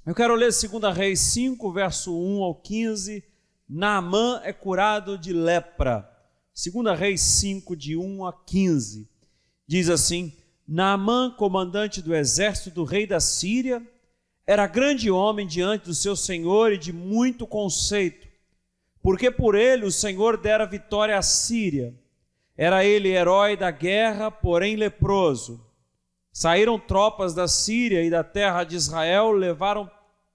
Eu quero ler 2 Reis 5, verso 1 ao 15. Naamã é curado de lepra. 2 Reis 5, de 1 a 15. Diz assim: Naamã, comandante do exército do rei da Síria, era grande homem diante do seu senhor e de muito conceito, porque por ele o Senhor dera vitória à Síria. Era ele herói da guerra, porém leproso. Saíram tropas da Síria e da terra de Israel, levaram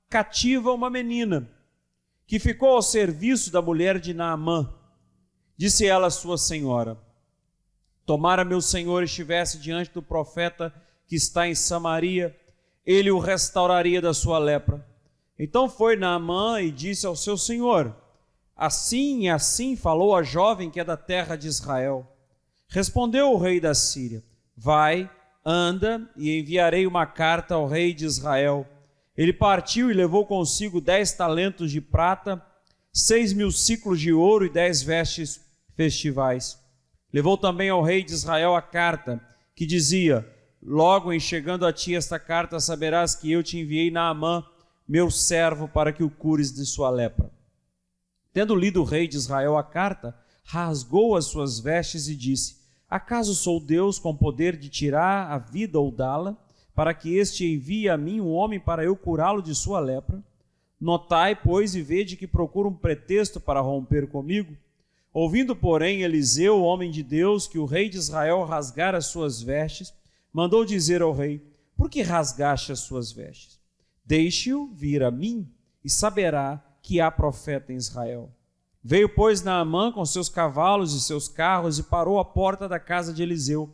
cativa uma menina, que ficou ao serviço da mulher de Naamã. Disse ela à sua senhora: tomara meu senhor estivesse diante do profeta que está em Samaria, ele o restauraria da sua lepra. Então foi Naamã e disse ao seu senhor: assim e assim falou a jovem que é da terra de Israel. Respondeu o rei da Síria: vai, anda, e enviarei uma carta ao rei de Israel. Ele partiu e levou consigo 10 talentos de prata, 6.000 ciclos de ouro e 10 vestes festivais. Levou também ao rei de Israel a carta, que dizia: logo em chegando a ti esta carta, saberás que eu te enviei Naamã, meu servo, para que o cures de sua lepra. Tendo lido o rei de Israel a carta, rasgou as suas vestes e disse: acaso sou Deus com poder de tirar a vida ou dá-la, para que este envie a mim um homem para eu curá-lo de sua lepra? Notai, pois, e vede que procura um pretexto para romper comigo. Ouvindo, porém, Eliseu, homem de Deus, que o rei de Israel rasgara as suas vestes, mandou dizer ao rei: por que rasgaste as suas vestes? Deixe-o vir a mim e saberá que há profeta em Israel. Veio, pois, Naamã com seus cavalos e seus carros e parou à porta da casa de Eliseu.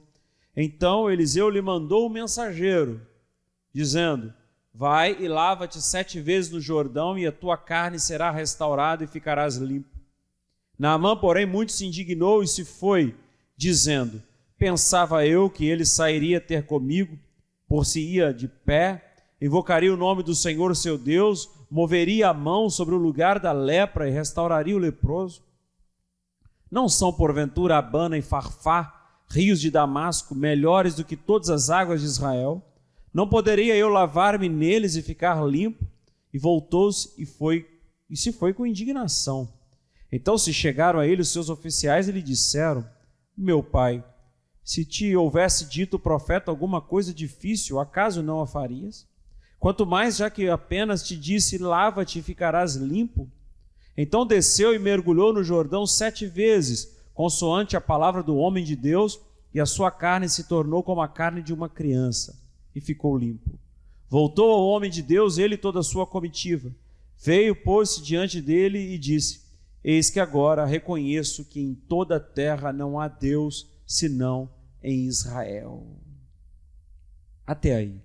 Então Eliseu lhe mandou um mensageiro, dizendo: vai e lava-te 7 vezes no Jordão, e a tua carne será restaurada e ficarás limpo. Naamã, porém, muito se indignou e se foi, dizendo: pensava eu que ele sairia ter comigo, por se ia de pé, invocaria o nome do Senhor seu Deus, moveria a mão sobre o lugar da lepra e restauraria o leproso. Não são, porventura, Abana e Farfá, rios de Damasco, melhores do que todas as águas de Israel? Não poderia eu lavar-me neles e ficar limpo? E voltou-se e se foi com indignação. Então se chegaram a ele os seus oficiais e lhe disseram: meu pai, se te houvesse dito o profeta alguma coisa difícil, acaso não a farias? Quanto mais, já que apenas te disse: lava-te e ficarás limpo. Então desceu e mergulhou no Jordão 7 vezes, consoante a palavra do homem de Deus, e a sua carne se tornou como a carne de uma criança, e ficou limpo. Voltou ao homem de Deus, ele e toda a sua comitiva. Veio, pôs-se diante dele e disse: eis que agora reconheço que em toda a terra não há Deus, senão em Israel. Até aí.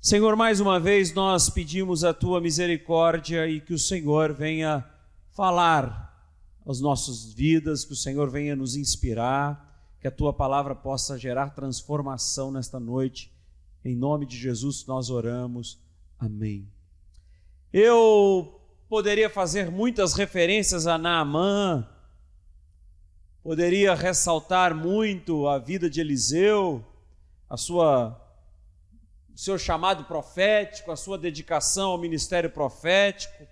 Senhor, mais uma vez nós pedimos a tua misericórdia e que o Senhor venha falar às nossas vidas, que o Senhor venha nos inspirar, que a tua palavra possa gerar transformação nesta noite. Em nome de Jesus nós oramos. Amém. Eu poderia fazer muitas referências a Naamã, poderia ressaltar muito a vida de Eliseu, o seu chamado profético, a sua dedicação ao ministério profético,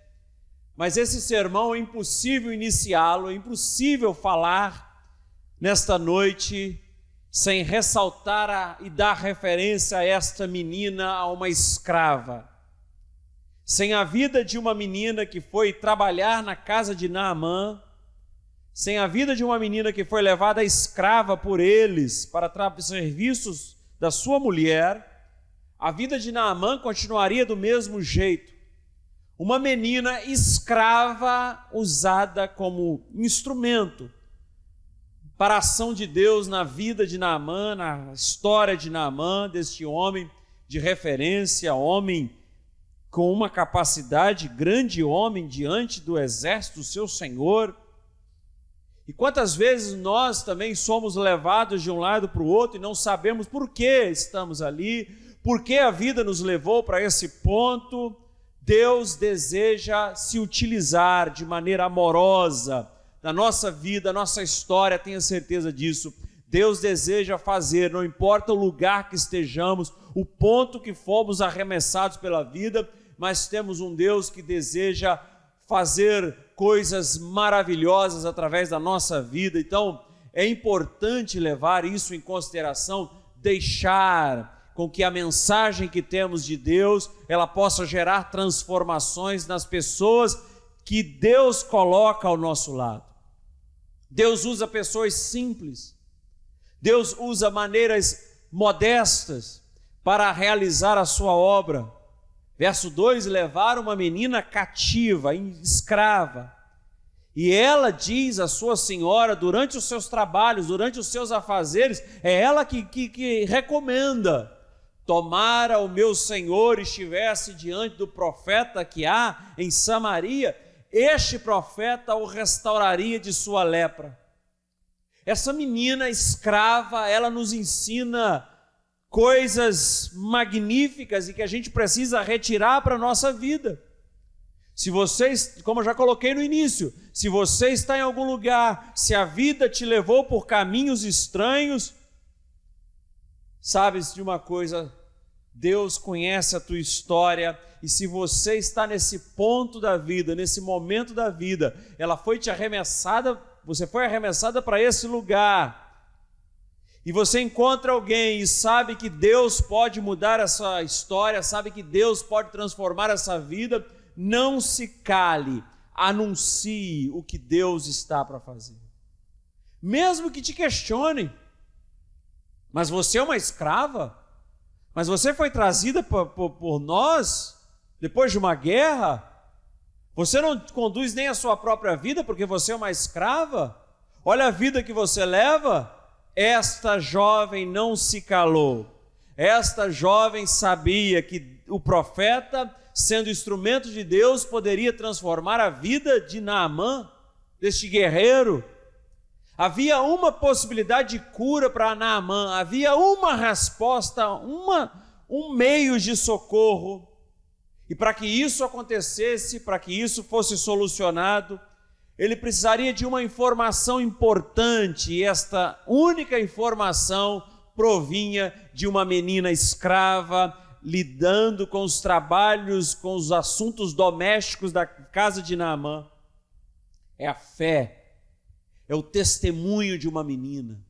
mas esse sermão é impossível iniciá-lo, é impossível falar nesta noite sem ressaltar e dar referência a esta menina, a uma escrava. Sem a vida de uma menina que foi trabalhar na casa de Naamã, sem a vida de uma menina que foi levada escrava por eles para serviços da sua mulher, a vida de Naamã continuaria do mesmo jeito. Uma menina escrava usada como instrumento para a ação de Deus na vida de Naamã, na história de Naamã, deste homem de referência, homem com uma capacidade, grande homem diante do exército do seu Senhor. E quantas vezes nós também somos levados de um lado para o outro e não sabemos por que estamos ali, por que a vida nos levou para esse ponto. Deus deseja se utilizar de maneira amorosa na nossa vida, nossa história, tenha certeza disso. Deus deseja fazer, não importa o lugar que estejamos, o ponto que fomos arremessados pela vida, mas temos um Deus que deseja fazer coisas maravilhosas através da nossa vida. Então, é importante levar isso em consideração, deixar com que a mensagem que temos de Deus, ela possa gerar transformações nas pessoas que Deus coloca ao nosso lado. Deus usa pessoas simples, Deus usa maneiras modestas para realizar a sua obra. Verso 2, levaram uma menina cativa, escrava, e ela diz à sua senhora, durante os seus trabalhos, durante os seus afazeres, é ela que recomenda: tomara o meu senhor estivesse diante do profeta que há em Samaria, este profeta o restauraria de sua lepra. Essa menina escrava, ela nos ensina coisas magníficas e que a gente precisa retirar para a nossa vida. Se vocês, como eu já coloquei no início, se você está em algum lugar, se a vida te levou por caminhos estranhos, sabes de uma coisa, Deus conhece a tua história, e se você está nesse ponto da vida, nesse momento da vida, ela foi te arremessada, você foi arremessada para esse lugar, e você encontra alguém e sabe que Deus pode mudar essa história, sabe que Deus pode transformar essa vida, não se cale, anuncie o que Deus está para fazer. Mesmo que te questionem, mas você é uma escrava? Mas você foi trazida por nós, depois de uma guerra? Você não conduz nem a sua própria vida porque você é uma escrava? Olha a vida que você leva. Esta jovem não se calou. Esta jovem sabia que o profeta, sendo instrumento de Deus, poderia transformar a vida de Naamã, deste guerreiro. Havia uma possibilidade de cura para Naamã, havia uma resposta, um meio de socorro. E para que isso acontecesse, para que isso fosse solucionado, ele precisaria de uma informação importante, e esta única informação provinha de uma menina escrava, lidando com os trabalhos, com os assuntos domésticos da casa de Naamã. É a fé, é o testemunho de uma menina,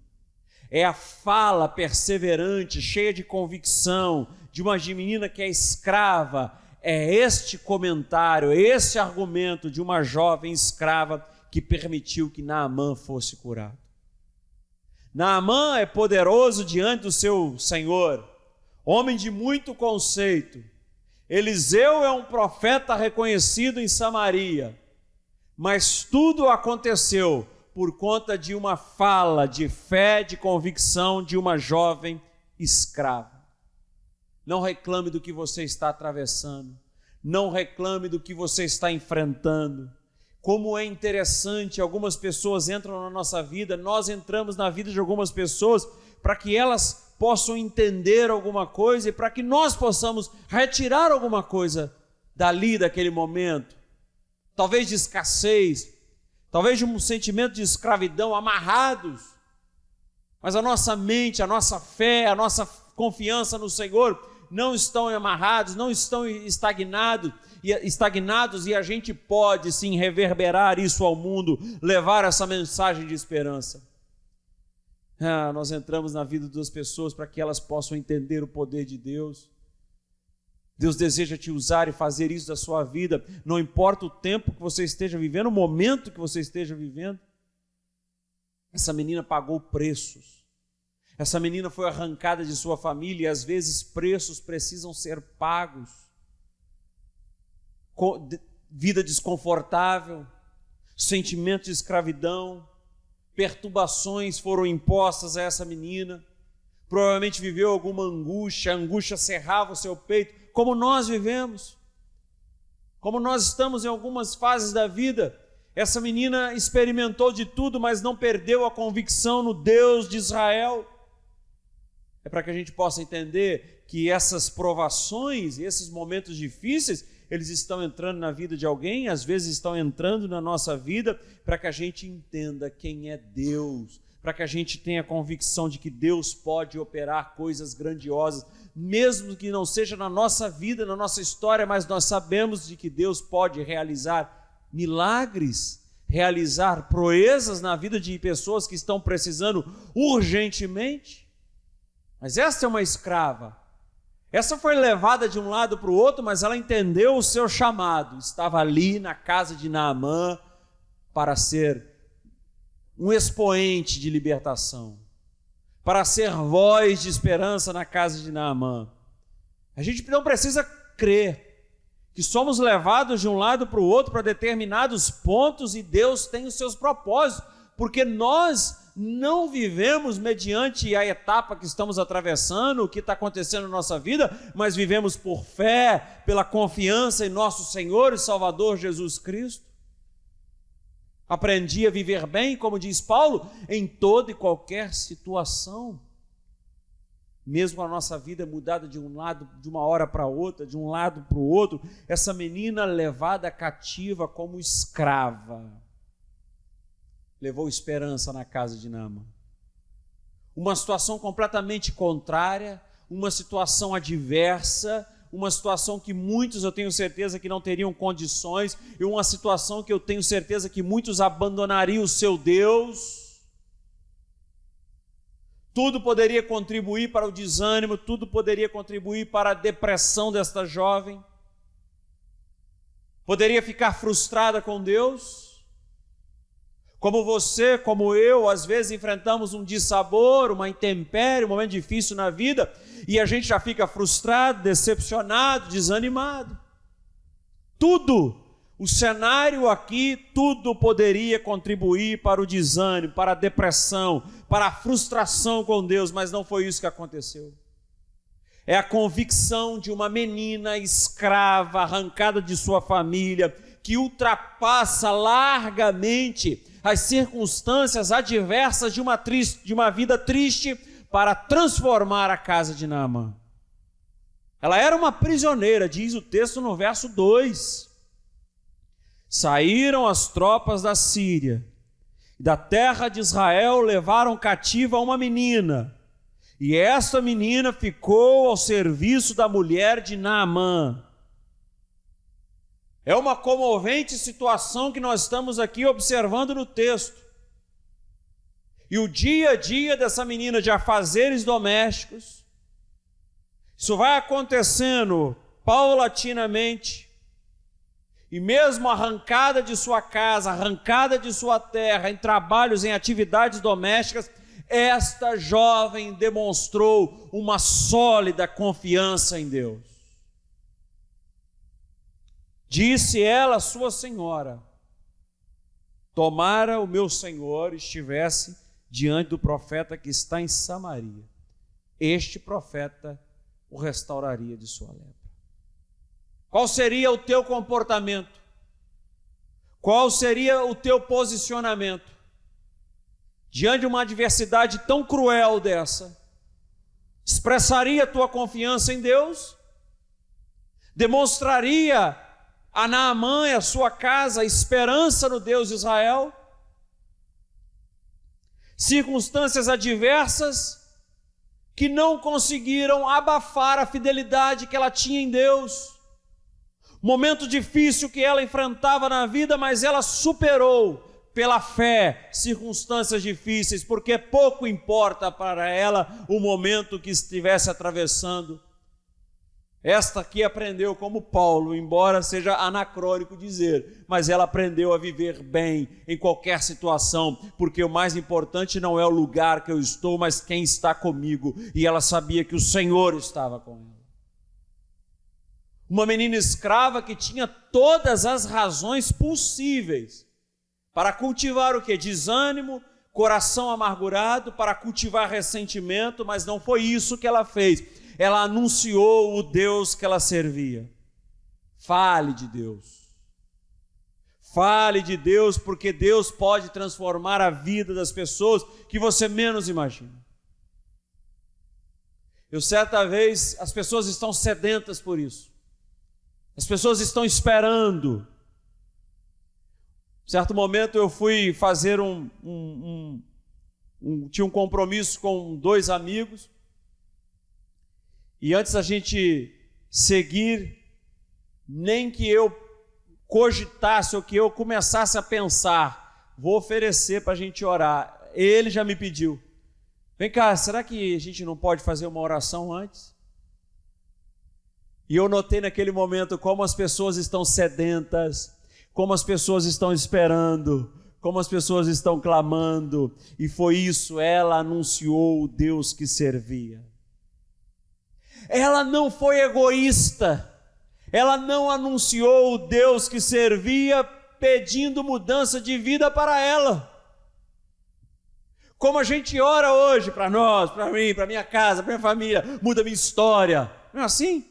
é a fala perseverante, cheia de convicção, de uma menina que é escrava. É este comentário, este argumento de uma jovem escrava que permitiu que Naamã fosse curado. Naamã é poderoso diante do seu senhor, homem de muito conceito. Eliseu é um profeta reconhecido em Samaria, mas tudo aconteceu por conta de uma fala de fé, de convicção de uma jovem escrava. Não reclame do que você está atravessando, não reclame do que você está enfrentando. Como é interessante, algumas pessoas entram na nossa vida, nós entramos na vida de algumas pessoas para que elas possam entender alguma coisa e para que nós possamos retirar alguma coisa dali, daquele momento, talvez de escassez, talvez de um sentimento de escravidão, amarrados, mas a nossa mente, a nossa fé, a nossa confiança no Senhor não estão amarrados, não estão estagnados, e a gente pode sim reverberar isso ao mundo, levar essa mensagem de esperança. Nós entramos na vida das pessoas para que elas possam entender o poder de Deus. Deus deseja te usar e fazer isso da sua vida, não importa o tempo que você esteja vivendo, o momento que você esteja vivendo. Essa menina pagou preços. Essa menina foi arrancada de sua família e às vezes preços precisam ser pagos. Vida desconfortável, sentimento de escravidão, perturbações foram impostas a essa menina. Provavelmente viveu alguma angústia, a angústia cerrava o seu peito, como nós vivemos, como nós estamos em algumas fases da vida. Essa menina experimentou de tudo, mas não perdeu a convicção no Deus de Israel. É para que a gente possa entender que essas provações, esses momentos difíceis, eles estão entrando na vida de alguém, às vezes estão entrando na nossa vida, para que a gente entenda quem é Deus, para que a gente tenha a convicção de que Deus pode operar coisas grandiosas mesmo que não seja na nossa vida, na nossa história, mas nós sabemos de que Deus pode realizar milagres, realizar proezas na vida de pessoas que estão precisando urgentemente. Mas esta é uma escrava. Essa foi levada de um lado para o outro, mas ela entendeu o seu chamado. Estava ali na casa de Naamã para ser um expoente de libertação, para ser voz de esperança na casa de Naamã. A gente não precisa crer que somos levados de um lado para o outro para determinados pontos e Deus tem os seus propósitos, porque nós não vivemos mediante a etapa que estamos atravessando, o que está acontecendo na nossa vida, mas vivemos por fé, pela confiança em nosso Senhor e Salvador Jesus Cristo. Aprendi a viver bem, como diz Paulo, em toda e qualquer situação. Mesmo a nossa vida mudada de um lado, de uma hora para outra, de um lado para o outro, essa menina levada cativa como escrava, levou esperança na casa de Naamã. Uma situação completamente contrária, uma situação adversa, uma situação que muitos eu tenho certeza que não teriam condições, e uma situação que eu tenho certeza que muitos abandonariam o seu Deus. Tudo poderia contribuir para o desânimo, tudo poderia contribuir para a depressão desta jovem. Poderia ficar frustrada com Deus. Como você, como eu, às vezes enfrentamos um dissabor, uma intempérie, um momento difícil na vida, e a gente já fica frustrado, decepcionado, desanimado. Tudo, o cenário aqui, tudo poderia contribuir para o desânimo, para a depressão, para a frustração com Deus, mas não foi isso que aconteceu. É a convicção de uma menina escrava, arrancada de sua família, que ultrapassa largamente as circunstâncias adversas de uma vida triste para transformar a casa de Naamã. Ela era uma prisioneira, diz o texto no verso 2. Saíram as tropas da Síria, e da terra de Israel levaram cativa uma menina, e esta menina ficou ao serviço da mulher de Naamã. É uma comovente situação que nós estamos aqui observando no texto. E o dia a dia dessa menina de afazeres domésticos, isso vai acontecendo paulatinamente, e mesmo arrancada de sua casa, arrancada de sua terra, em trabalhos, em atividades domésticas, esta jovem demonstrou uma sólida confiança em Deus. Disse ela, sua senhora, tomara o meu senhor estivesse diante do profeta que está em Samaria. Este profeta o restauraria de sua lepra. Qual seria o teu comportamento? Qual seria o teu posicionamento? Diante de uma adversidade tão cruel dessa, expressaria a tua confiança em Deus? Demonstraria a Naamã e a sua casa a esperança no Deus de Israel? Circunstâncias adversas que não conseguiram abafar a fidelidade que ela tinha em Deus. Momento difícil que ela enfrentava na vida, mas ela superou pela fé circunstâncias difíceis, porque pouco importa para ela o momento que estivesse atravessando. Esta aqui aprendeu como Paulo, embora seja anacrônico dizer, mas ela aprendeu a viver bem em qualquer situação, porque o mais importante não é o lugar que eu estou, mas quem está comigo, e ela sabia que o Senhor estava com ela. Uma menina escrava que tinha todas as razões possíveis para cultivar o quê? Desânimo, coração amargurado, para cultivar ressentimento, mas não foi isso que ela fez. Ela anunciou o Deus que ela servia. Fale de Deus. Fale de Deus, porque Deus pode transformar a vida das pessoas que você menos imagina. Certa vez, as pessoas estão sedentas por isso. As pessoas estão esperando. Certo momento eu fui fazer tinha um compromisso com 2 amigos, E antes da gente seguir, nem que eu cogitasse ou que eu começasse a pensar, vou oferecer para a gente orar. Ele já me pediu. Vem cá, será que a gente não pode fazer uma oração antes? E eu notei naquele momento como as pessoas estão sedentas, como as pessoas estão esperando, como as pessoas estão clamando. E foi isso, ela anunciou o Deus que servia. Ela não foi egoísta. Ela não anunciou o Deus que servia pedindo mudança de vida para ela. Como a gente ora hoje para nós, para mim, para minha casa, para minha família, muda minha história. Não é assim?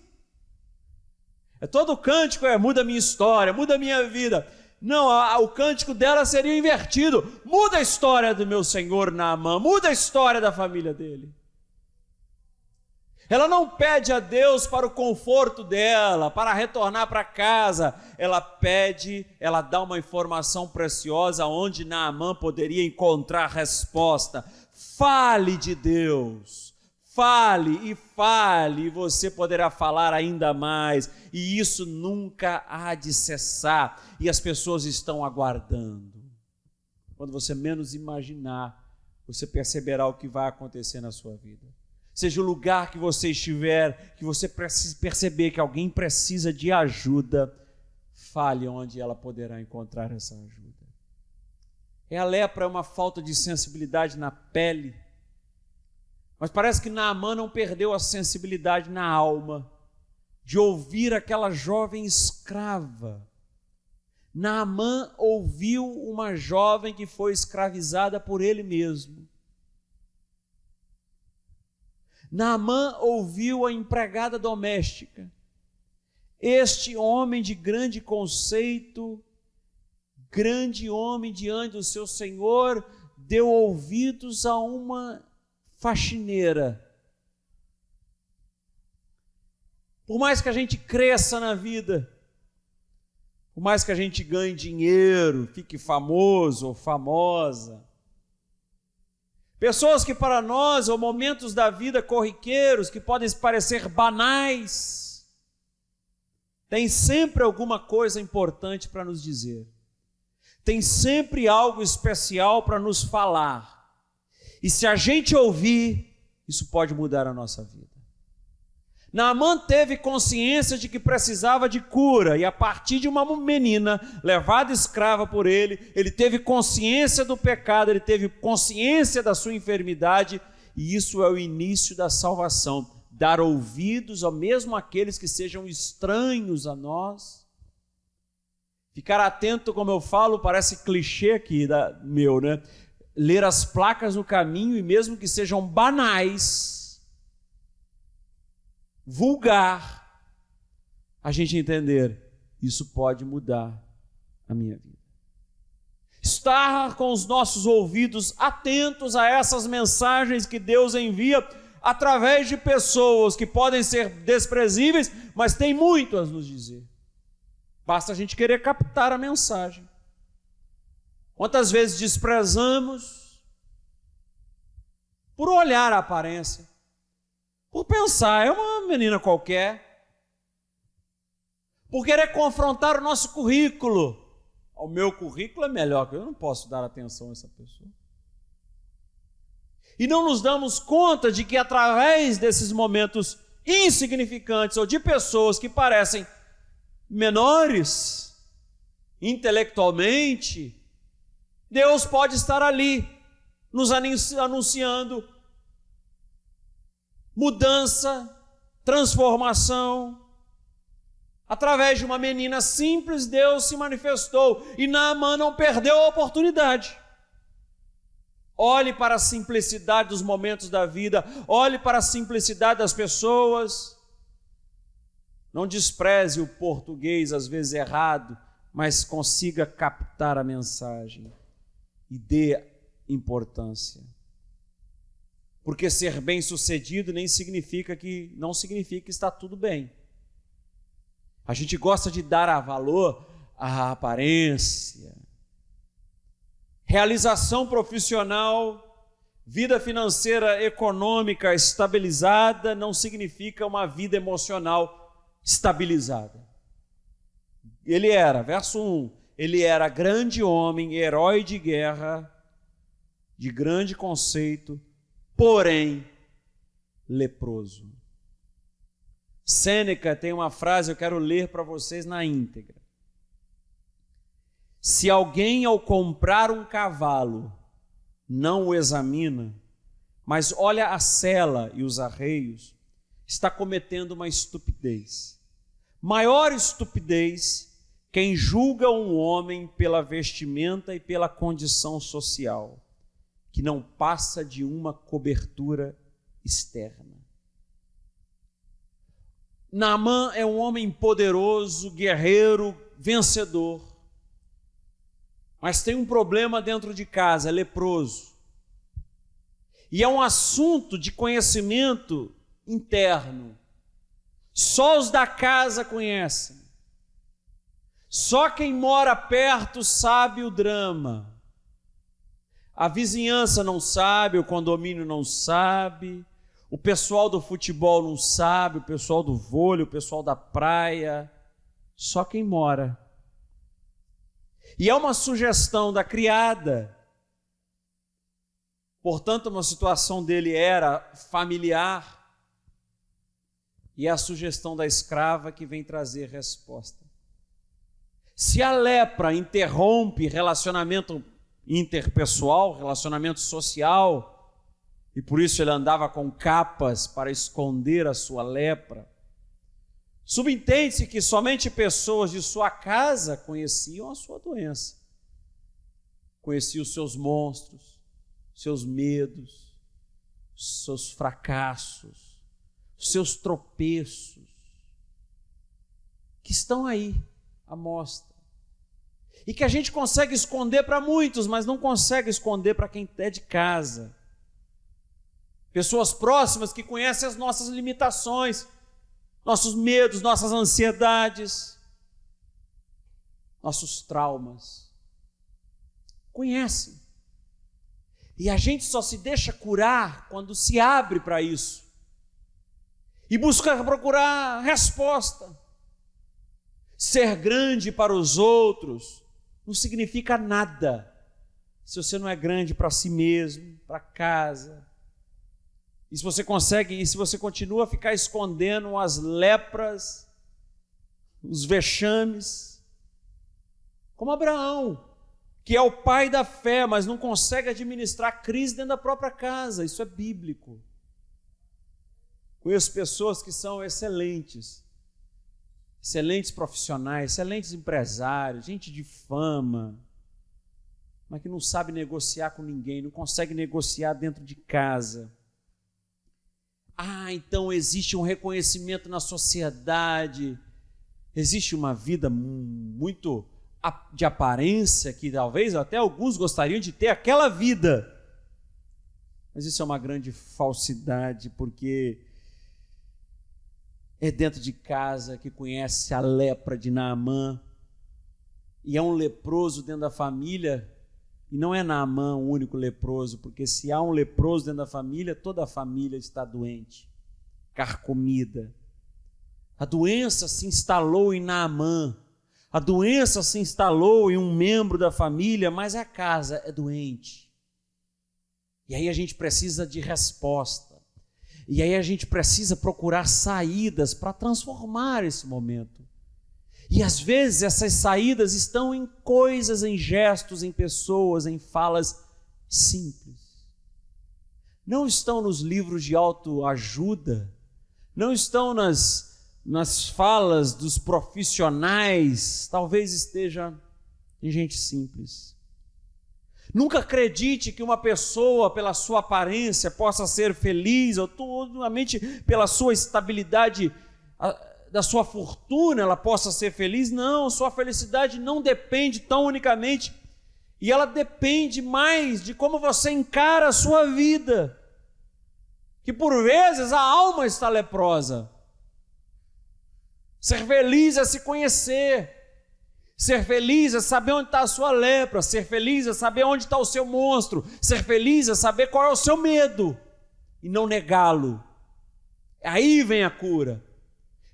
Todo cântico muda minha história, muda minha vida. Não, o cântico dela seria invertido. Muda a história do meu senhor Naamã, muda a história da família dele. Ela não pede a Deus para o conforto dela, para retornar para casa. Ela pede, ela dá uma informação preciosa onde Naamã poderia encontrar resposta. Fale de Deus, fale, e você poderá falar ainda mais. E isso nunca há de cessar. E as pessoas estão aguardando. Quando você menos imaginar, você perceberá o que vai acontecer na sua vida. Seja o lugar que você estiver, que você precise perceber que alguém precisa de ajuda, fale onde ela poderá encontrar essa ajuda. A lepra é uma falta de sensibilidade na pele, mas parece que Naamã não perdeu a sensibilidade na alma de ouvir aquela jovem escrava. Naamã ouviu uma jovem que foi escravizada por ele mesmo. Naamã ouviu a empregada doméstica. Este homem de grande conceito, grande homem diante do seu Senhor, deu ouvidos a uma faxineira. Por mais que a gente cresça na vida, por mais que a gente ganhe dinheiro, fique famoso ou famosa, pessoas que para nós, ou momentos da vida corriqueiros, que podem parecer banais, tem sempre alguma coisa importante para nos dizer. Tem sempre algo especial para nos falar. E se a gente ouvir, isso pode mudar a nossa vida. Naamã teve consciência de que precisava de cura, e a partir de uma menina levada escrava por ele, ele teve consciência do pecado, ele teve consciência da sua enfermidade, e isso é o início da salvação. Dar ouvidos ao mesmo àqueles que sejam estranhos a nós. Ficar atento, como eu falo, parece clichê aqui meu, né? Ler as placas no caminho, e mesmo que sejam banais, vulgar, a gente entender, isso pode mudar a minha vida. Estar com os nossos ouvidos atentos a essas mensagens que Deus envia através de pessoas que podem ser desprezíveis, mas têm muito a nos dizer. Basta a gente querer captar a mensagem. Quantas vezes desprezamos por olhar a aparência, por pensar, é uma menina qualquer, por querer confrontar o nosso currículo. O meu currículo é melhor, eu não posso dar atenção a essa pessoa. E não nos damos conta de que através desses momentos insignificantes ou de pessoas que parecem menores intelectualmente, Deus pode estar ali nos anunciando mudança, transformação. Através de uma menina simples, Deus se manifestou, e Naamã não perdeu a oportunidade. Olhe para a simplicidade dos momentos da vida, olhe para a simplicidade das pessoas. Não despreze o português, às vezes errado, mas consiga captar a mensagem e dê importância. Porque ser bem-sucedido não significa que está tudo bem. A gente gosta de dar valor à aparência. Realização profissional Vida financeira econômica estabilizada não significa uma vida emocional estabilizada. Ele era, verso 1, ele era grande homem, herói de guerra, de grande conceito, porém leproso. Sêneca tem uma frase, eu quero ler para vocês na íntegra. Se alguém ao comprar um cavalo não o examina, mas olha a sela e os arreios, está cometendo uma estupidez. Maior estupidez quem julga um homem pela vestimenta e pela condição social, que não passa de uma cobertura externa. Naamã é um homem poderoso, guerreiro, vencedor, mas tem um problema dentro de casa, é leproso. E é um assunto de conhecimento interno. Só os da casa conhecem. Só quem mora perto sabe o drama. A vizinhança não sabe, o condomínio não sabe, o pessoal do futebol não sabe, o pessoal do vôlei, o pessoal da praia. Só quem mora. E é uma sugestão da criada. Portanto, uma situação dele era familiar. E é a sugestão da escrava que vem trazer resposta. Se a lepra interrompe relacionamento interpessoal, relacionamento social, e por isso ele andava com capas para esconder a sua lepra, subentende-se que somente pessoas de sua casa conheciam a sua doença, conheciam os seus monstros, seus medos, seus fracassos, seus tropeços, que estão aí à mostra. E que a gente consegue esconder para muitos, mas não consegue esconder para quem é de casa. Pessoas próximas que conhecem as nossas limitações, nossos medos, nossas ansiedades, nossos traumas. Conhecem. E a gente só se deixa curar quando se abre para isso. E busca procurar resposta. Ser grande para os outros não significa nada se você não é grande para si mesmo, para casa. E se você consegue, e se você continua a ficar escondendo as lepras, os vexames, como Abraão, que é o pai da fé, mas não consegue administrar a crise dentro da própria casa. Isso é bíblico. Conheço pessoas que são excelentes profissionais, excelentes empresários, gente de fama, mas que não sabe negociar com ninguém, não consegue negociar dentro de casa. Então existe um reconhecimento na sociedade, existe uma vida muito de aparência, que talvez até alguns gostariam de ter aquela vida. Mas isso é uma grande falsidade, porque é dentro de casa que conhece a lepra de Naamã, e é um leproso dentro da família, e não é Naamã o único leproso, porque se há um leproso dentro da família, toda a família está doente, carcomida. A doença se instalou em Naamã, a doença se instalou em um membro da família, mas a casa é doente. E aí a gente precisa de resposta. E aí a gente precisa procurar saídas para transformar esse momento. E às vezes essas saídas estão em coisas, em gestos, em pessoas, em falas simples. Não estão nos livros de autoajuda, não estão nas falas dos profissionais, talvez esteja em gente simples. Nunca acredite que uma pessoa, pela sua aparência, possa ser feliz, ou totalmente pela sua estabilidade, da sua fortuna, ela possa ser feliz. Não, sua felicidade não depende tão unicamente, e ela depende mais de como você encara a sua vida, que por vezes a alma está leprosa. Ser feliz é se conhecer. Ser feliz é saber onde está a sua lepra. Ser feliz é saber onde está o seu monstro. Ser feliz é saber qual é o seu medo e não negá-lo. Aí vem a cura.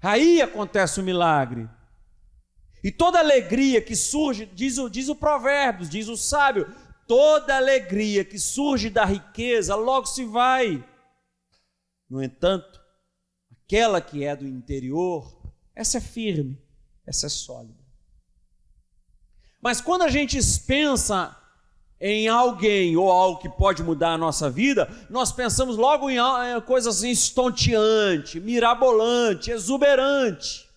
Aí acontece o milagre. E toda alegria que surge, diz o Provérbios, diz o sábio, toda alegria que surge da riqueza logo se vai. No entanto, aquela que é do interior, essa é firme, essa é sólida. Mas quando a gente pensa em alguém ou algo que pode mudar a nossa vida, nós pensamos logo em coisa assim estonteante, mirabolante, exuberante.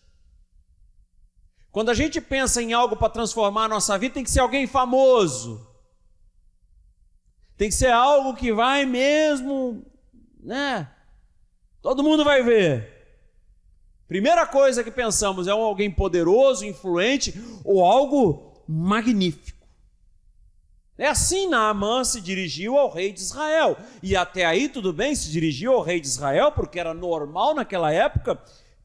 Quando a gente pensa em algo para transformar a nossa vida, tem que ser alguém famoso. Tem que ser algo que vai mesmo, né? Todo mundo vai ver. Primeira coisa que pensamos é alguém poderoso, influente ou algo magnífico. É assim Naamã se dirigiu ao rei de Israel. E até aí tudo bem, se dirigiu ao rei de Israel, porque era normal naquela época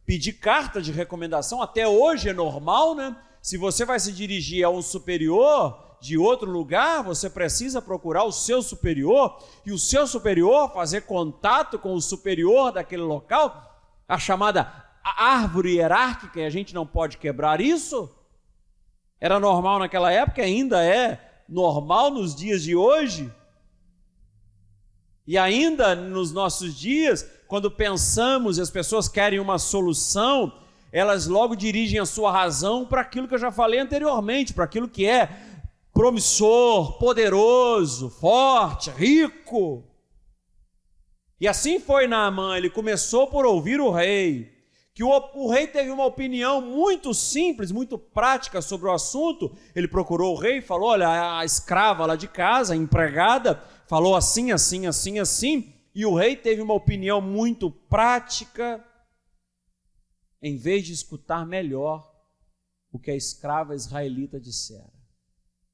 pedir carta de recomendação. Até hoje é normal, né? Se você vai se dirigir a um superior de outro lugar, você precisa procurar o seu superior, e o seu superior fazer contato com o superior daquele local, a chamada árvore hierárquica, e a gente não pode quebrar isso. Era normal naquela época, ainda é normal nos dias de hoje. E ainda nos nossos dias, quando pensamos e as pessoas querem uma solução, elas logo dirigem a sua razão para aquilo que eu já falei anteriormente, para aquilo que é promissor, poderoso, forte, rico. E assim foi Naamã, ele começou por ouvir o rei, que o rei teve uma opinião muito simples, muito prática sobre o assunto. Ele procurou o rei e falou, olha, a escrava lá de casa, a empregada, falou assim, assim, assim, assim, e o rei teve uma opinião muito prática, em vez de escutar melhor o que a escrava israelita dissera.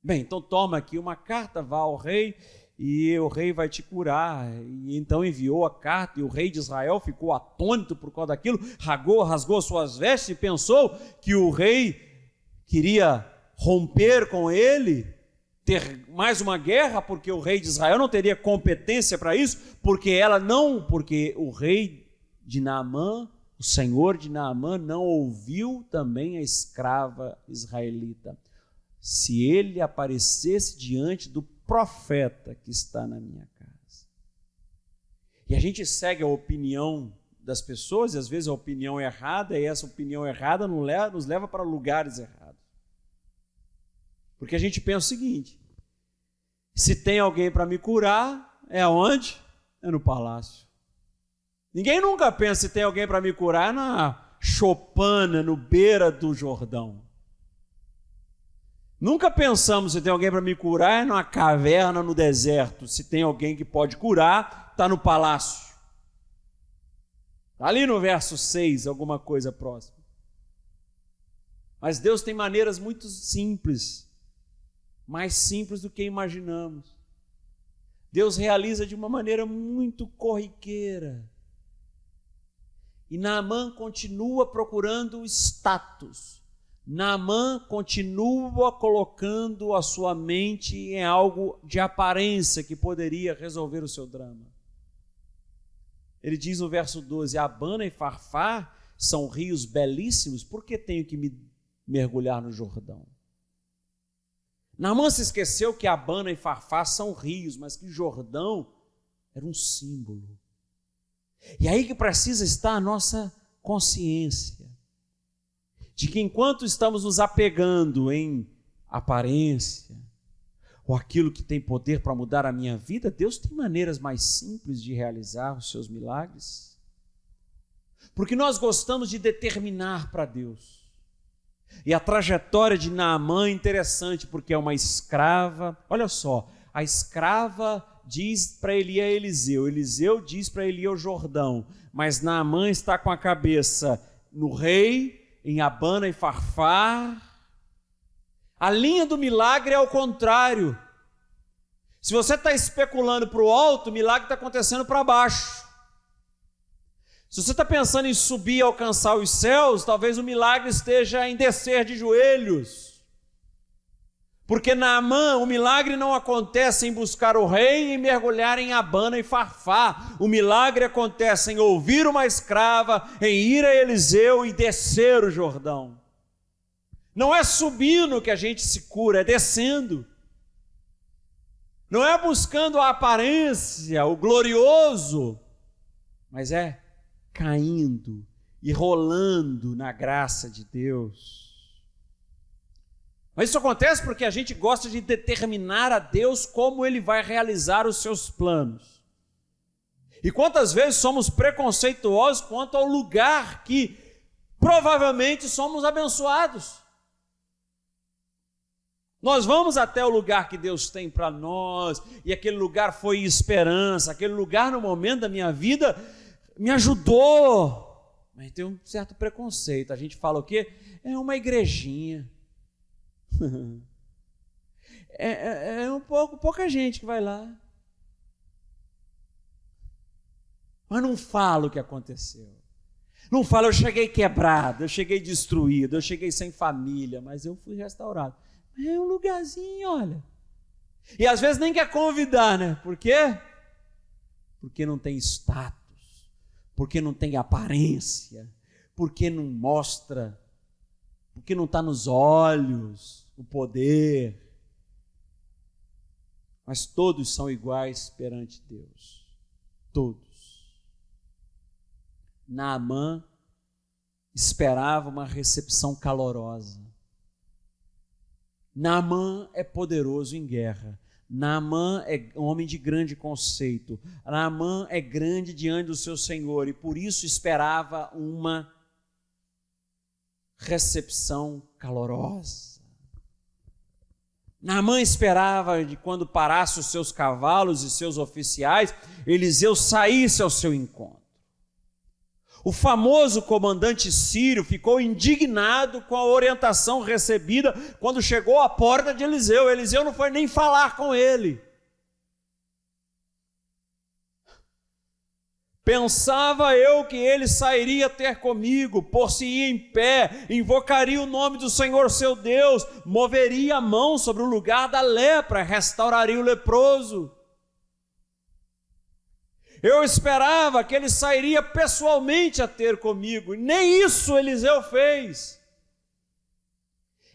Bem, então toma aqui uma carta, vá ao rei, e o rei vai te curar. E então enviou a carta, e o rei de Israel ficou atônito por causa daquilo, rasgou suas vestes e pensou que o rei queria romper com ele, ter mais uma guerra, porque o rei de Israel não teria competência para isso, porque o rei de Naamã, o senhor de Naamã, não ouviu também a escrava israelita. Se ele aparecesse diante do profeta que está na minha casa. E a gente segue a opinião das pessoas, e às vezes a opinião é errada, e essa opinião errada nos leva para lugares errados. Porque a gente pensa o seguinte: se tem alguém para me curar, é aonde? É no palácio. Ninguém nunca pensa se tem alguém para me curar na choupana, no beira do Jordão. Nunca pensamos se tem alguém para me curar é numa caverna no deserto. Se tem alguém que pode curar, está no palácio. Está ali no verso 6, alguma coisa próxima. Mas Deus tem maneiras muito simples, mais simples do que imaginamos. Deus realiza de uma maneira muito corriqueira. E Naamã continua procurando o status. Naamã continua colocando a sua mente em algo de aparência que poderia resolver o seu drama. Ele diz no verso 12, Abana e Farfar são rios belíssimos, por que tenho que me mergulhar no Jordão? Naamã se esqueceu que Abana e Farfar são rios, mas que Jordão era um símbolo. E aí que precisa estar a nossa consciência, de que enquanto estamos nos apegando em aparência, ou aquilo que tem poder para mudar a minha vida, Deus tem maneiras mais simples de realizar os seus milagres. Porque nós gostamos de determinar para Deus. E a trajetória de Naamã é interessante, porque é uma escrava. Olha só, a escrava diz para Eliseu, Eliseu diz para o Jordão, mas Naamã está com a cabeça no rei, em Abana e Farfar. A linha do milagre é ao contrário. Se você está especulando para o alto, o milagre está acontecendo para baixo. Se você está pensando em subir e alcançar os céus, talvez o milagre esteja em descer de joelhos. Porque Naamã, o milagre não acontece em buscar o rei e mergulhar em Abana e Farfá. O milagre acontece em ouvir uma escrava, em ir a Eliseu e descer o Jordão. Não é subindo que a gente se cura, é descendo. Não é buscando a aparência, o glorioso, mas é caindo e rolando na graça de Deus. Mas isso acontece porque a gente gosta de determinar a Deus como Ele vai realizar os seus planos. E quantas vezes somos preconceituosos quanto ao lugar que provavelmente somos abençoados. Nós vamos até o lugar que Deus tem para nós, e aquele lugar foi esperança, aquele lugar no momento da minha vida me ajudou. Mas tem um certo preconceito, a gente fala o quê? É uma igrejinha. É pouca gente que vai lá. Mas não fala o que aconteceu. Não fala, eu cheguei quebrado, eu cheguei destruído, eu cheguei sem família, mas eu fui restaurado. É um lugarzinho, olha. E às vezes nem quer convidar, né? Por quê? Porque não tem status, porque não tem aparência, porque não mostra, porque não está nos olhos o poder. Mas todos são iguais perante Deus. Todos. Naamã esperava uma recepção calorosa. Naamã é poderoso em guerra. Naamã é homem de grande conceito. Naamã é grande diante do seu Senhor e por isso esperava uma recepção calorosa. Naamã esperava de quando parasse os seus cavalos e seus oficiais, Eliseu saísse ao seu encontro. O famoso comandante sírio ficou indignado com a orientação recebida quando chegou à porta de Eliseu. Eliseu não foi nem falar com ele. Pensava eu que ele sairia ter comigo, por-se-ia em pé, invocaria o nome do Senhor seu Deus, moveria a mão sobre o lugar da lepra, restauraria o leproso. Eu esperava que ele sairia pessoalmente a ter comigo, e nem isso Eliseu fez.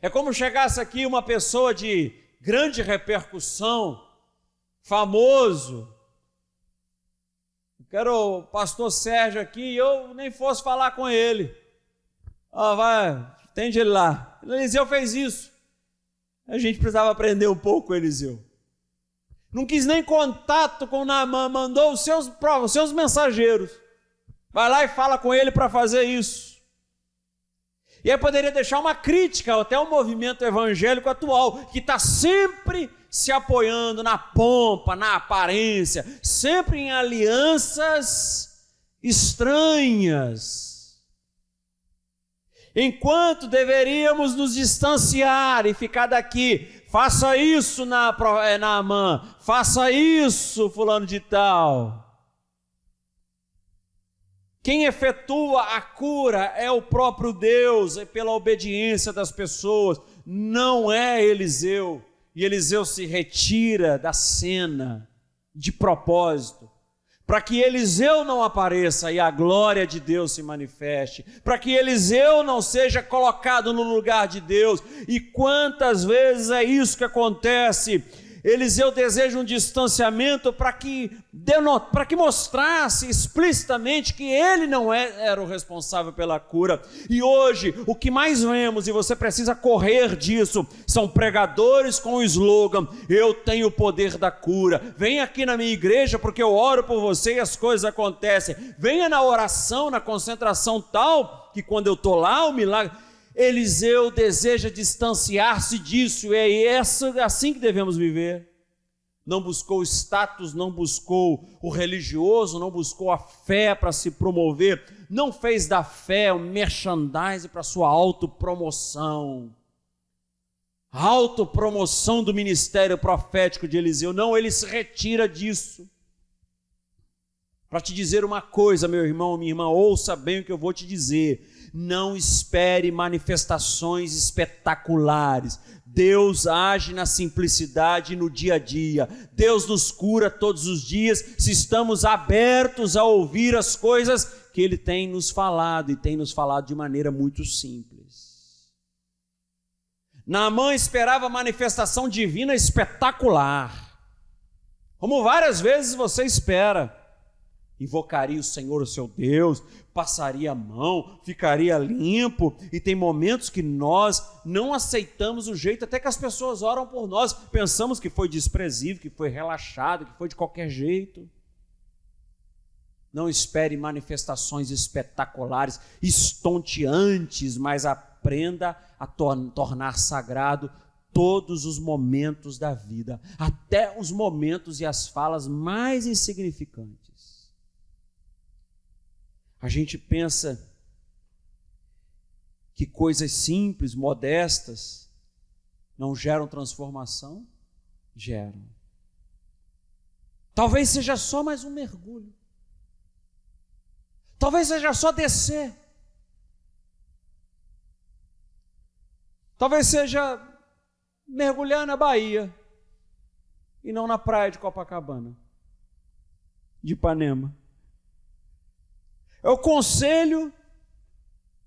É como chegasse aqui uma pessoa de grande repercussão, famoso. Eu quero o pastor Sérgio aqui, e eu nem fosse falar com ele. Vai, atende ele lá. Eliseu fez isso. A gente precisava aprender um pouco com Eliseu. Não quis nem contato com Naamã, mandou os seus mensageiros. Vai lá e fala com ele para fazer isso. E aí poderia deixar uma crítica até ao movimento evangélico atual, que está sempre se apoiando na pompa, na aparência, sempre em alianças estranhas. Enquanto deveríamos nos distanciar e ficar daqui. Faça isso, Naamã, faça isso, fulano de tal. Quem efetua a cura é o próprio Deus, é pela obediência das pessoas, não é Eliseu. E Eliseu se retira da cena de propósito, para que Eliseu não apareça e a glória de Deus se manifeste, para que Eliseu não seja colocado no lugar de Deus. E quantas vezes é isso que acontece? Eliseu deseja um distanciamento para que mostrasse explicitamente que ele não era o responsável pela cura. E hoje, o que mais vemos, e você precisa correr disso, são pregadores com o slogan: eu tenho o poder da cura. Vem aqui na minha igreja porque eu oro por você e as coisas acontecem. Venha na oração, na concentração tal, que quando eu estou lá, o milagre... Eliseu deseja distanciar-se disso, e é assim que devemos viver. Não buscou status, não buscou o religioso, não buscou a fé para se promover, não fez da fé um merchandising para sua autopromoção. A autopromoção do ministério profético de Eliseu, não, ele se retira disso. Para te dizer uma coisa, meu irmão, minha irmã, ouça bem o que eu vou te dizer. Não espere manifestações espetaculares. Deus age na simplicidade no dia a dia. Deus nos cura todos os dias se estamos abertos a ouvir as coisas que Ele tem nos falado, e tem nos falado de maneira muito simples. Naamã esperava a manifestação divina espetacular, como várias vezes você espera. Invocaria o Senhor, o seu Deus, passaria a mão, ficaria limpo, e tem momentos que nós não aceitamos o jeito, até que as pessoas oram por nós, pensamos que foi desprezível, que foi relaxado, que foi de qualquer jeito. Não espere manifestações espetaculares, estonteantes, mas aprenda a tornar sagrado todos os momentos da vida, até os momentos e as falas mais insignificantes. A gente pensa que coisas simples, modestas, não geram transformação? Geram. Talvez seja só mais um mergulho. Talvez seja só descer. Talvez seja mergulhar na Bahia e não na praia de Copacabana, de Ipanema. É o conselho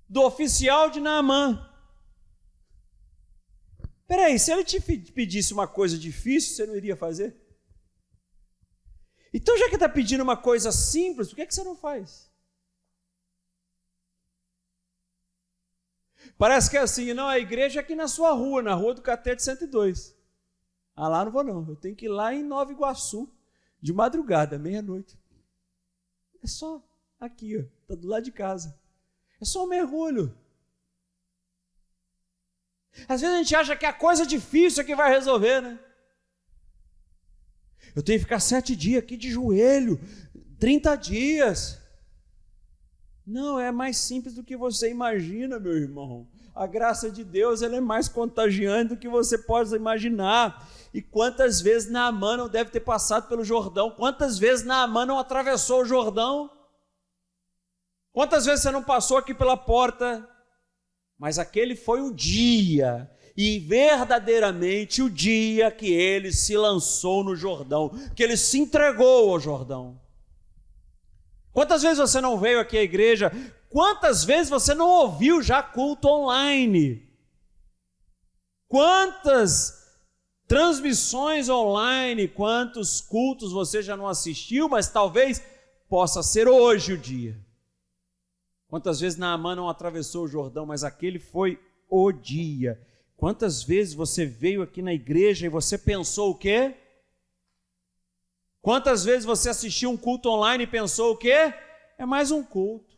do oficial de Naamã. Peraí, se ele te pedisse uma coisa difícil, você não iria fazer? Então, já que está pedindo uma coisa simples, por que você não faz? Parece que é assim, não, a igreja é aqui na sua rua, na rua do Catete 102. Ah, lá não vou não, eu tenho que ir lá em Nova Iguaçu, de madrugada, meia-noite. É só aqui, ó, está do lado de casa. É só um mergulho. Às vezes a gente acha que a coisa difícil é que vai resolver, né? Eu tenho que ficar 7 dias aqui de joelho, 30 dias. Não, é mais simples do que você imagina, meu irmão. A graça de Deus, ela é mais contagiante do que você possa imaginar. E quantas vezes Naamã não deve ter passado pelo Jordão? Quantas vezes Naamã não atravessou o Jordão? Quantas vezes você não passou aqui pela porta? Mas aquele foi o dia, e verdadeiramente o dia que ele se lançou no Jordão, que ele se entregou ao Jordão. Quantas vezes você não veio aqui à igreja? Quantas vezes você não ouviu já culto online? Quantas transmissões online, quantos cultos você já não assistiu, mas talvez possa ser hoje o dia. Quantas vezes Naamã não atravessou o Jordão, mas aquele foi o dia. Quantas vezes você veio aqui na igreja e você pensou o quê? Quantas vezes você assistiu um culto online e pensou o quê? É mais um culto.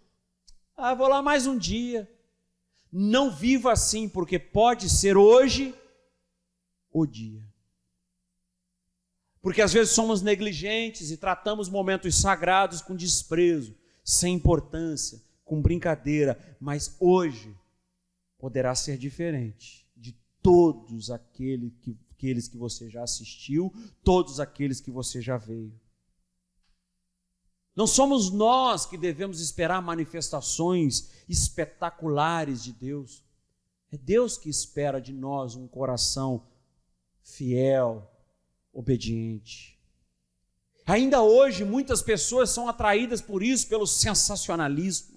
Ah, vou lá mais um dia. Não viva assim, porque pode ser hoje o dia. Porque às vezes somos negligentes e tratamos momentos sagrados com desprezo, sem importância, com brincadeira, mas hoje poderá ser diferente de todos aqueles que você já assistiu, todos aqueles que você já veio. Não somos nós que devemos esperar manifestações espetaculares de Deus. É Deus que espera de nós um coração fiel, obediente. Ainda hoje muitas pessoas são atraídas por isso, pelo sensacionalismo.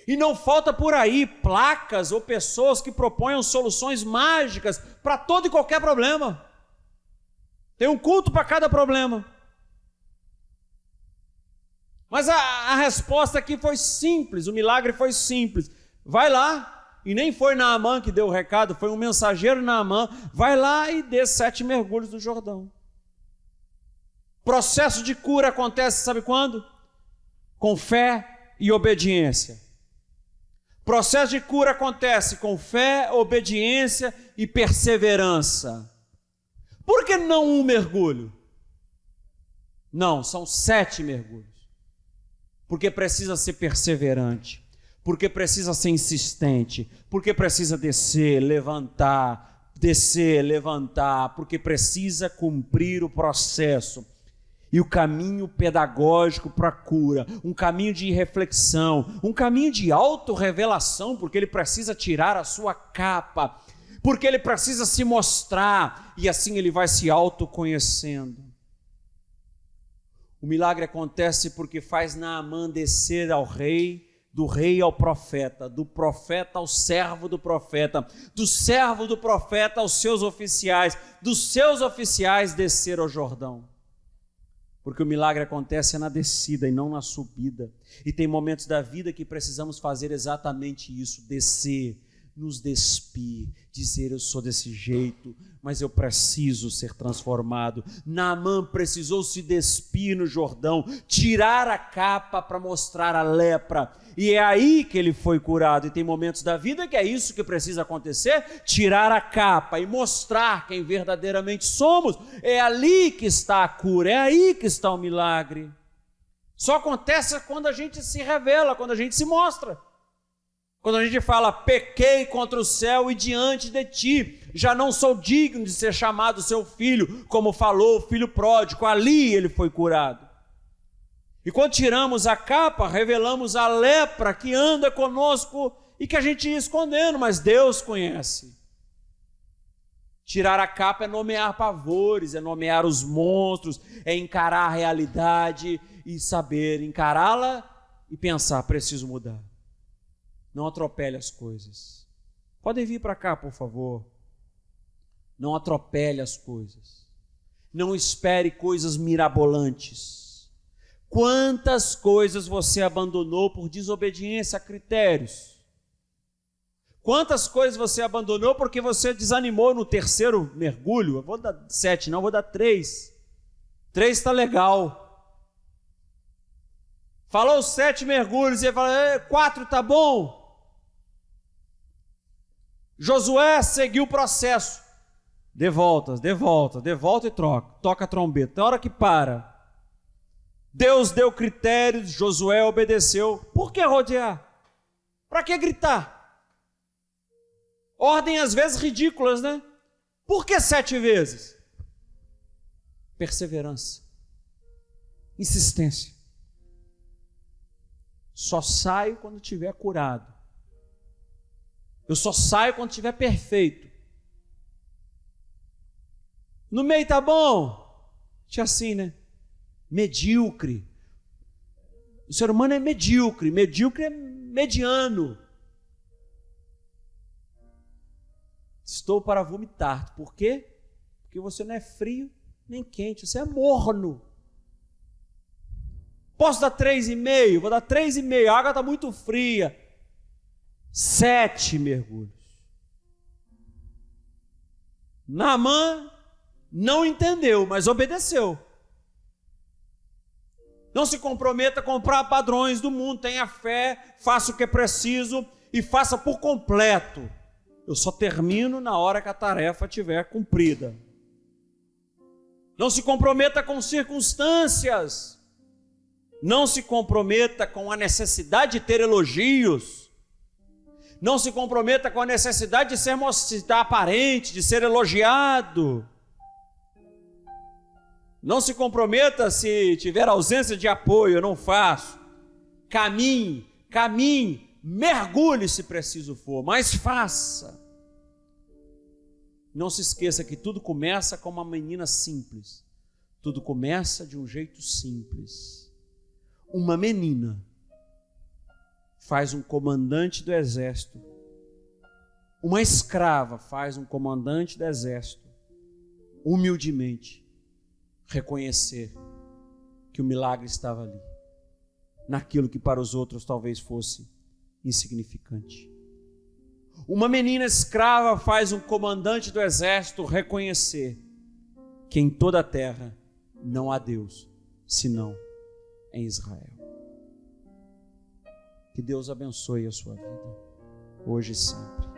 E não falta por aí placas ou pessoas que proponham soluções mágicas para todo e qualquer problema. Tem um culto para cada problema. Mas a resposta aqui foi simples, o milagre foi simples. Vai lá, e nem foi Naamã que deu o recado, foi um mensageiro Naamã, vai lá e dê 7 mergulhos no Jordão. Processo de cura acontece, sabe quando? Com fé e obediência. Processo de cura acontece com fé, obediência e perseverança. Por que não um mergulho? Não, são 7 mergulhos. Porque precisa ser perseverante, porque precisa ser insistente, porque precisa descer, levantar, porque precisa cumprir o processo. E o caminho pedagógico para a cura, um caminho de reflexão, um caminho de autorrevelação, porque ele precisa tirar a sua capa, porque ele precisa se mostrar, e assim ele vai se autoconhecendo. O milagre acontece porque faz Naamã descer ao rei, do rei ao profeta, do profeta ao servo do profeta, do servo do profeta aos seus oficiais, dos seus oficiais descer ao Jordão. Porque o milagre acontece na descida e não na subida. E tem momentos da vida que precisamos fazer exatamente isso, descer, nos despir, dizer eu sou desse jeito, mas eu preciso ser transformado. Naamã precisou se despir no Jordão, tirar a capa para mostrar a lepra, e é aí que ele foi curado. E tem momentos da vida que é isso que precisa acontecer, tirar a capa e mostrar quem verdadeiramente somos. É ali que está a cura, é aí que está o milagre. Só acontece quando a gente se revela, quando a gente se mostra. Quando a gente fala, pequei contra o céu e diante de ti, já não sou digno de ser chamado seu filho, como falou o filho pródigo, ali ele foi curado. E quando tiramos a capa, revelamos a lepra que anda conosco e que a gente ia escondendo, mas Deus conhece. Tirar a capa é nomear pavores, é nomear os monstros, é encarar a realidade e saber encará-la e pensar, preciso mudar. Não atropele as coisas. Podem vir para cá, por favor. Não atropele as coisas. Não espere coisas mirabolantes. Quantas coisas você abandonou por desobediência a critérios? Quantas coisas você abandonou porque você desanimou no terceiro mergulho? Eu vou dar 7, não, vou dar 3. 3 está legal. Falou 7 mergulhos e ele fala, 4 está bom. Josué seguiu o processo. Dê volta e troca. Toca a trombeta. Na hora que para, Deus deu critérios, Josué obedeceu. Por que rodear? Para que gritar? Ordem às vezes ridículas, né? Por que 7 vezes? Perseverança. Insistência. Só saio quando estiver curado. Eu só saio quando estiver perfeito. No meio tá bom. Tinha assim, né? Medíocre. O ser humano é medíocre. Medíocre é mediano. Estou para vomitar. Por quê? Porque você não é frio nem quente. Você é morno. Posso dar 3,5? Vou dar 3,5. A água está muito fria. 7 mergulhos. Naamã não entendeu, mas obedeceu. Não se comprometa a comprar padrões do mundo. Tenha fé, faça o que é preciso e faça por completo. Eu só termino na hora que a tarefa estiver cumprida. Não se comprometa com circunstâncias. Não se comprometa com a necessidade de ter elogios. Não se comprometa com a necessidade de ser aparente, de ser elogiado. Não se comprometa se tiver ausência de apoio, eu não faço. Caminhe, mergulhe se preciso for, mas faça. Não se esqueça que tudo começa com uma menina simples. Tudo começa de um jeito simples. Uma menina faz um comandante do exército. Uma escrava faz um comandante do exército. Humildemente reconhecer que o milagre estava ali, naquilo que para os outros talvez fosse insignificante. Uma menina escrava faz um comandante do exército reconhecer que em toda a terra não há Deus, senão em Israel. Que Deus abençoe a sua vida, hoje e sempre.